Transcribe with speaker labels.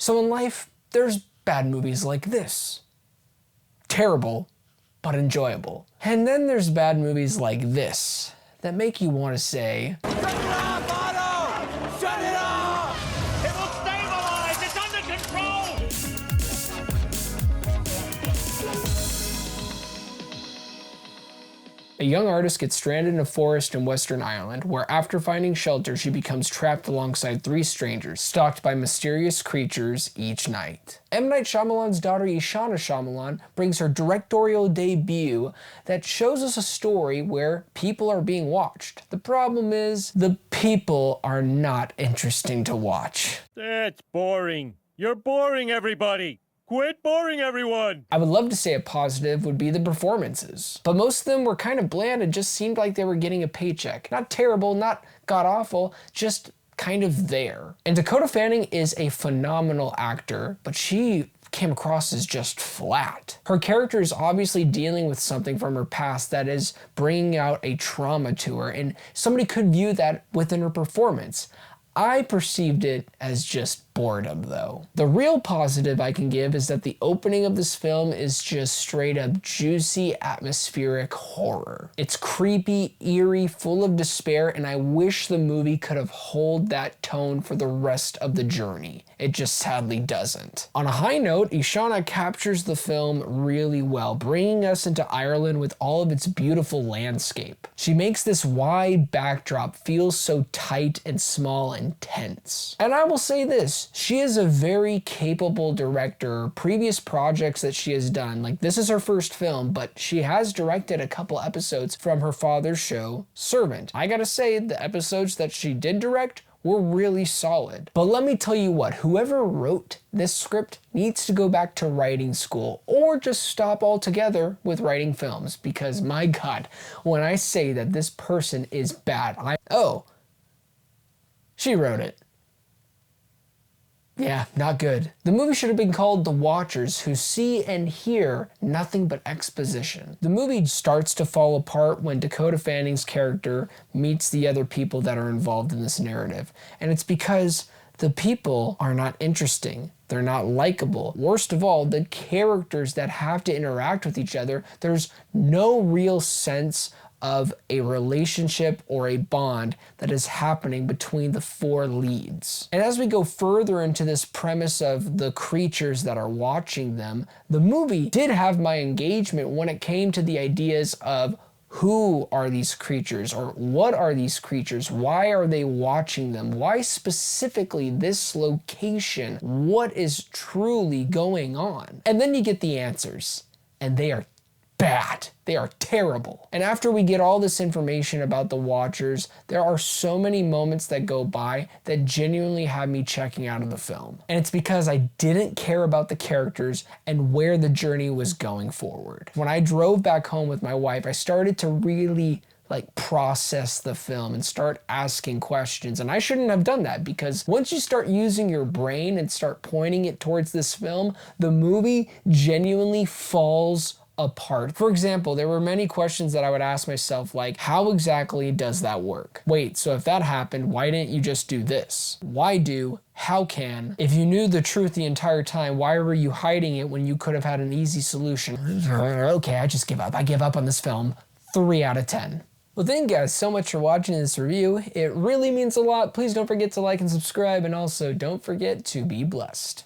Speaker 1: So in life, there's bad movies like this. Terrible, but enjoyable. And then there's bad movies like this that make you want to say, "Shut it off, Otto! Shut it off! It will stabilize! It's under control!" A young artist gets stranded in a forest in Western Ireland, where after finding shelter, she becomes trapped alongside 3 strangers, stalked by mysterious creatures each night. M. Night Shyamalan's daughter Ishana Shyamalan brings her directorial debut that shows us a story where people are being watched. The problem is, the people are not interesting to watch.
Speaker 2: That's boring. You're boring everybody. Quit boring everyone!
Speaker 1: I would love to say a positive would be the performances, but most of them were kind of bland and just seemed like they were getting a paycheck. Not terrible, not god-awful, just kind of there. And Dakota Fanning is a phenomenal actor, but she came across as just flat. Her character is obviously dealing with something from her past that is bringing out a trauma to her, and somebody could view that within her performance. I perceived it as just boredom though. The real positive I can give is that the opening of this film is just straight up juicy, atmospheric horror. It's creepy, eerie, full of despair, and I wish the movie could have held that tone for the rest of the journey. It just sadly doesn't. On a high note, Ishana captures the film really well, bringing us into Ireland with all of its beautiful landscape. She makes this wide backdrop feel so tight and small and tense. And I will say this, she is a very capable director. Previous projects that she has done, like this is her first film, but she has directed a couple episodes from her father's show, Servant. I gotta say, the episodes that she did direct were really solid. But let me tell you what, whoever wrote this script needs to go back to writing school or just stop altogether with writing films, because my God, when I say that this person is bad, she wrote it. Yeah, not good. The movie should have been called The Watchers, who see and hear nothing but exposition. The movie starts to fall apart when Dakota Fanning's character meets the other people that are involved in this narrative. And it's because the people are not interesting. They're not likable. Worst of all, the characters that have to interact with each other, there's no real sense of a relationship or a bond that is happening between the 4 leads. And as we go further into this premise of the creatures that are watching them, the movie did have my engagement when it came to the ideas of who are these creatures, or what are these creatures? Why are they watching them? Why specifically this location? What is truly going on? And then you get the answers, and they are bad. They are terrible. And after we get all this information about the Watchers, there are so many moments that go by that genuinely have me checking out of the film. And it's because I didn't care about the characters and where the journey was going forward. When I drove back home with my wife, I started to really process the film and start asking questions. And I shouldn't have done that, because once you start using your brain and start pointing it towards this film, the movie genuinely falls apart. For example, there were many questions that I would ask myself, like, how exactly does that work? Wait, so if that happened, why didn't you just do this? Why do? How can? If you knew the truth the entire time, why were you hiding it when you could have had an easy solution? Okay, I just give up. I give up on this film. 3 out of 10. Well, thank you guys so much for watching this review. It really means a lot. Please don't forget to like and subscribe, and also don't forget to be blessed.